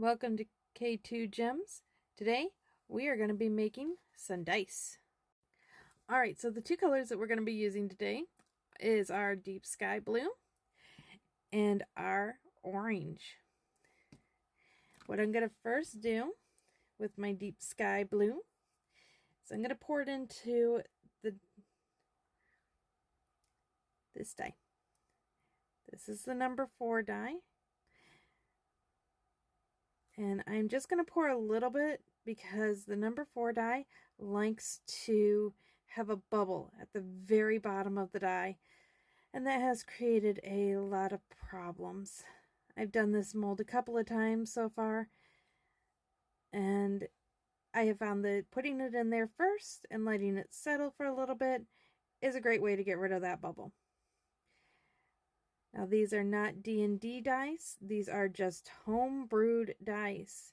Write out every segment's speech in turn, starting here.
Welcome to K2 Gems. Today we are going to be making some dice. Alright, so the two colors that we're going to be using today is our deep sky blue and our orange. What I'm going to first do with my deep sky blue is I'm going to pour it into this die. This is the number 4 die. And I'm just going to pour a little bit because the number 4 die likes to have a bubble at the very bottom of the die. And that has created a lot of problems. I've done this mold a couple of times so far. And I have found that putting it in there first and letting it settle for a little bit is a great way to get rid of that bubble. Now these are not D&D dice, these are just home-brewed dice.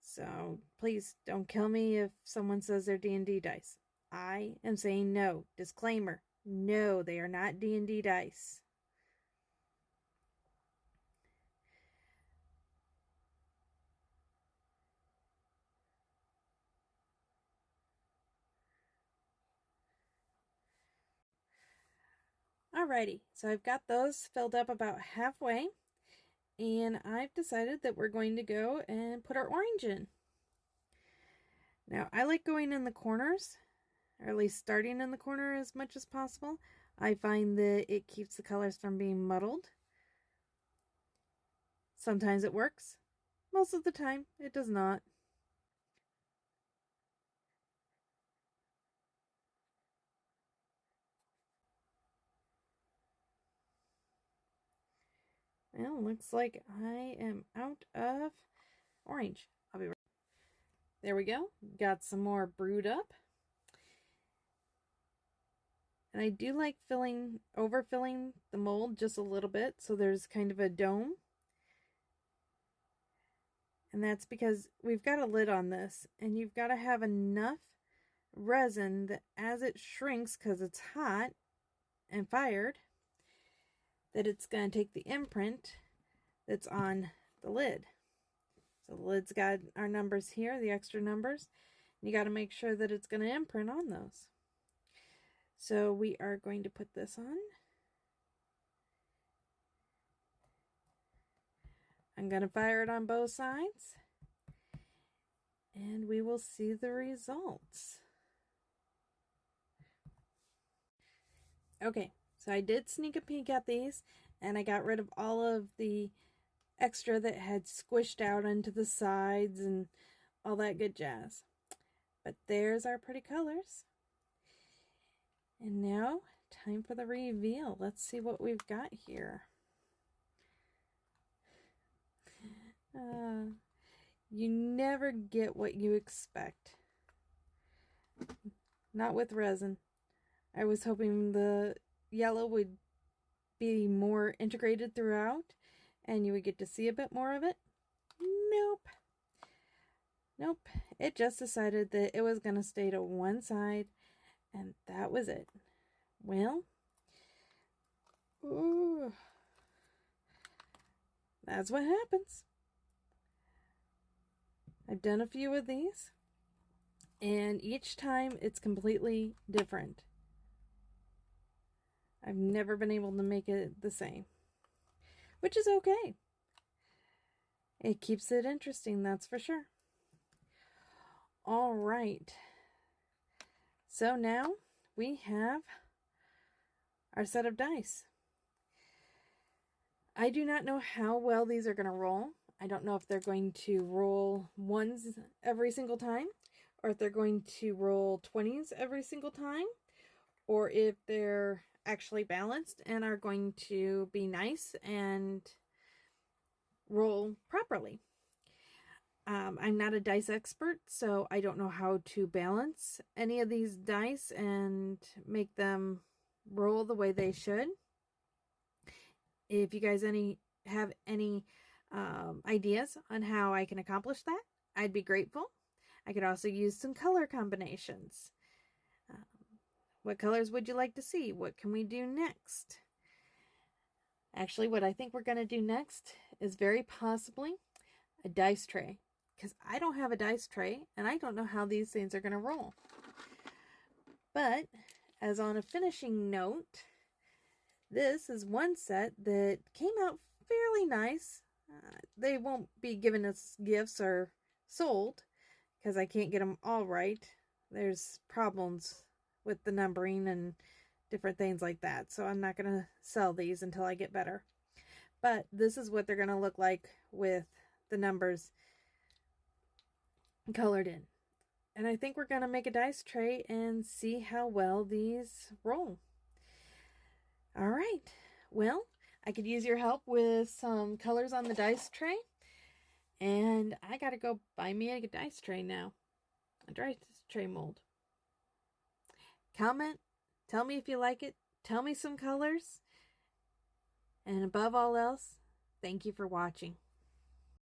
So please don't kill me if someone says they're D&D dice. I am saying no. Disclaimer, no, they are not D&D dice. Alrighty, so I've got those filled up about halfway. And I've decided that we're going to go and put our orange in. Now, I like going in the corners, or at least starting in the corner as much as possible. I find that it keeps the colors from being muddled. Sometimes it works. Most of the time, it does not. Well, looks like I am out of orange. I'll be right. There we go. Got some more brewed up. And I do like overfilling the mold just a little bit so there's kind of a dome. And that's because we've got a lid on this and you've got to have enough resin that as it shrinks, because it's hot and fired, that it's going to take the imprint that's on the lid. So the lid's got our numbers here, the extra numbers. And you got to make sure that it's going to imprint on those. So we are going to put this on. I'm going to fire it on both sides. And we will see the results. Okay, so I did sneak a peek at these. And I got rid of all of the extra that had squished out into the sides and all that good jazz. But there's our pretty colors. And now, time for the reveal. Let's see what we've got here. You never get what you expect. Not with resin. I was hoping the yellow would be more integrated throughout and you would get to see a bit more of it. Nope. Nope. It just decided that it was going to stay to one side. And that was it. Well, ooh, that's what happens. I've done a few of these, and each time it's completely different. I've never been able to make it the same, which is okay. It keeps it interesting, that's for sure. All right. So now we have our set of dice. I do not know how well these are going to roll. I don't know if they're going to roll 1s every single time, or if they're going to roll 20s every single time, or if they're actually balanced and are going to be nice and roll properly. I'm not a dice expert, so I don't know how to balance any of these dice and make them roll the way they should. If you guys have any ideas on how I can accomplish that, I'd be grateful. I could also use some color combinations. What colors would you like to see? What can we do next? Actually, what I think we're going to do next is very possibly a dice tray, because I don't have a dice tray and I don't know how these things are going to roll. But as on a finishing note, this is one set that came out fairly nice. They won't be giving us gifts or sold because I can't get them all right. There's problems with the numbering and different things like that. So I'm not going to sell these until I get better. But this is what they're going to look like with the numbers colored in. And I think we're going to make a dice tray and see how well these roll. All right. Well, I could use your help with some colors on the dice tray. And I got to go buy me a dice tray now. A dice tray mold. Comment. Tell me if you like it. Tell me some colors. And above all else, thank you for watching.